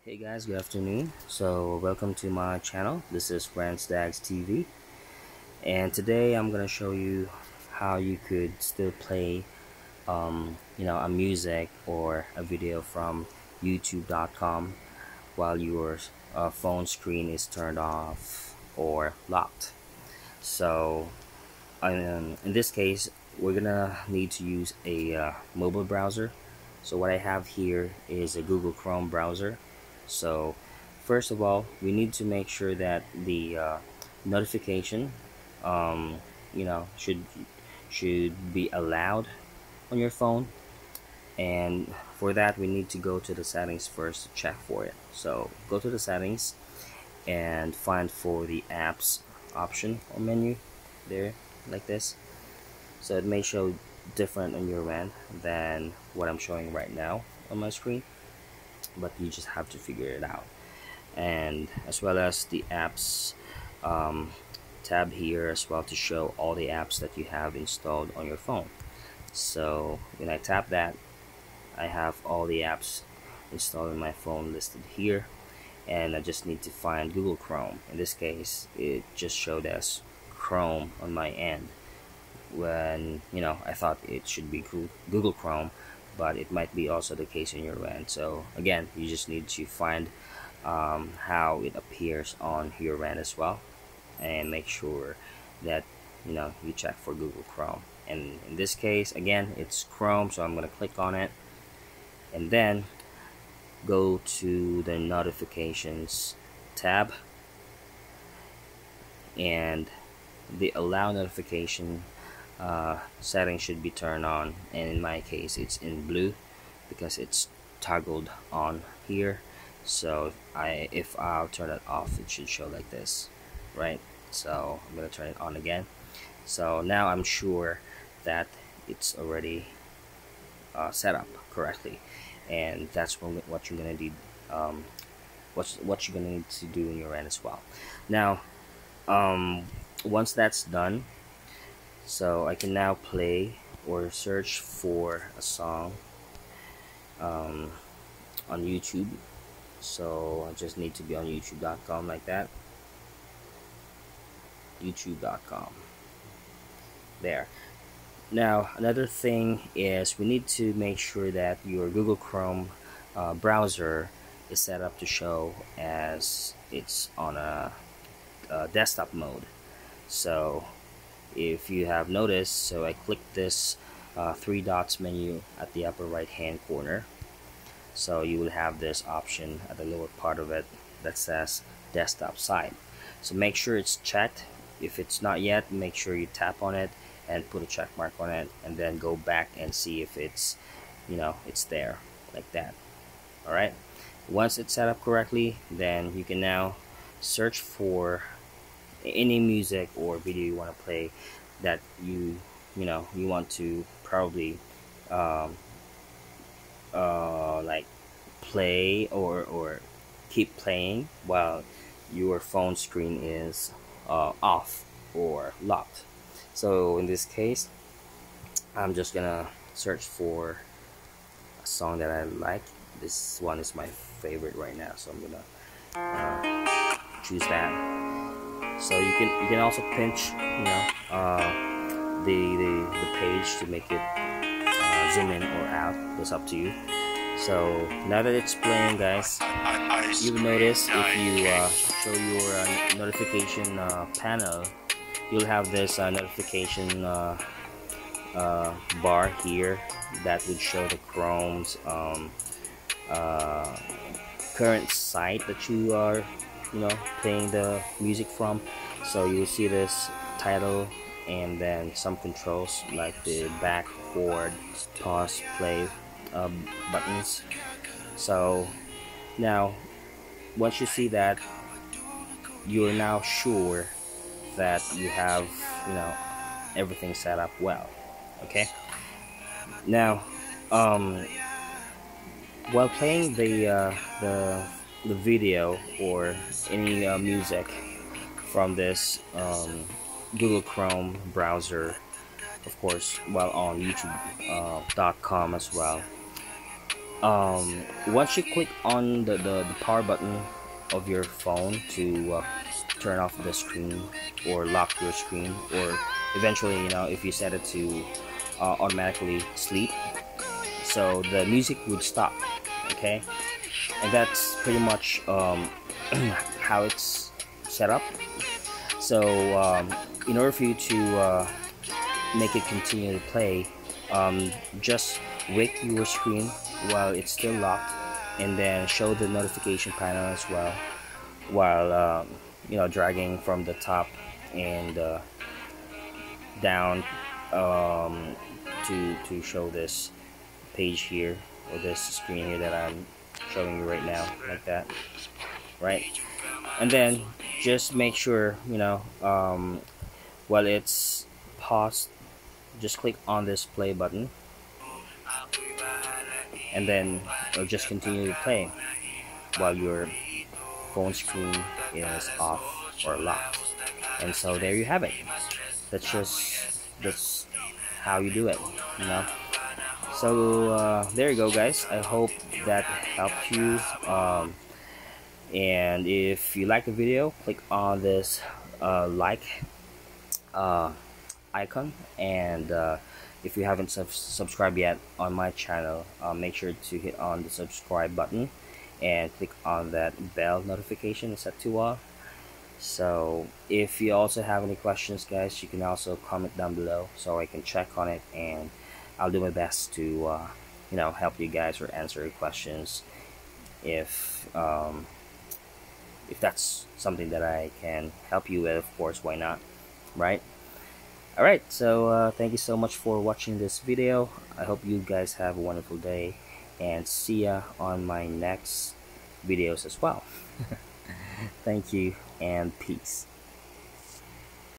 Hey guys, good afternoon. So welcome to my channel. This is Grant's Dags TV, and today I'm gonna show you how you could still play a music or a video from youtube.com while your phone screen is turned off or locked. So in this case, we're gonna need to use a mobile browser. So what I have here is a Google Chrome browser. So first of all, we need to make sure that the notification um, should be allowed on your phone, and for that we need to go to the settings first to check for it. So go to the settings and find for the apps option or menu there, like this. So it may show different on your end than what I'm showing right now on my screen, but you just have to figure it out. And as well as the apps tab here as well to show all the apps that you have installed on your phone. So when I tap that, I have all the apps installed on my phone listed here, and I just need to find Google Chrome. In this case, it just showed as Chrome on my end, when I thought it should be Google Chrome, but it might be also the case in your end. So again, you just need to find how it appears on your end as well, and make sure that you check for Google Chrome. And in this case, again, it's Chrome, so I'm going to click on it and then go to the notifications tab, and the allow notification setting should be turned on, and in my case it's in blue because it's toggled on here. So if I'll turn it off, it should show like this, right? So I'm gonna turn it on again. So now I'm sure that it's already set up correctly, and that's what you're gonna need. What you're gonna need to do in your end as well. Now, once that's done, so I can now play or search for a song on YouTube. So I just need to be on youtube.com, like that. youtube.com. There. Now another thing is we need to make sure that your Google Chrome browser is set up to show as it's on a desktop mode. So if you have noticed, so I clicked this three dots menu at the upper right hand corner. So you will have this option at the lower part of it that says desktop side. So make sure it's checked. If it's not yet, make sure you tap on it and put a check mark on it, and then go back and see if it's it's there, like that. Alright, once it's set up correctly, then you can now search for any music or video you want to play that you want to probably like play or keep playing while your phone screen is off or locked. So in this case, I'm just gonna search for a song that I like. This one is my favorite right now, so I'm gonna choose that. So you can also pinch the page to make it zoom in or out. It's up to you. So now that it's playing, guys, you will notice if you show your notification panel, you'll have this notification bar here that would show the Chrome's current site that you are playing the music from. So you'll see this title and then some controls like the back, forward, pause, play buttons. So now once you see that, you're now sure that you have everything set up well. Okay, now while playing the video or any music from this Google Chrome browser, of course while on youtube.com as well, Once you click on the power button of your phone to turn off the screen or lock your screen, or eventually, if you set it to automatically sleep, so the music would stop. Okay, and that's pretty much how it's set up. So in order for you to make it continue to play, just wake your screen while it's still locked, and then show the notification panel as well, while dragging from the top and down, to show this page here, or this screen here that I'm showing you right now, like that, right? And then just make sure, while it's paused, just click on this play button, and then it'll just continue to play while your phone screen is off or locked. And so there you have it. That's how you do it, you know. So there you go, guys. I hope that helped you. And if you like the video, click on this like icon, and if you haven't subscribed yet on my channel, make sure to hit on the subscribe button and click on that bell notification set to all. So if you also have any questions, guys, you can also comment down below so I can check on it, and I'll do my best to help you guys or answer your questions if that's something that I can help you with. Of course, why not, right? Alright, so thank you so much for watching this video. I hope you guys have a wonderful day, and see ya on my next videos as well. Thank you, and peace.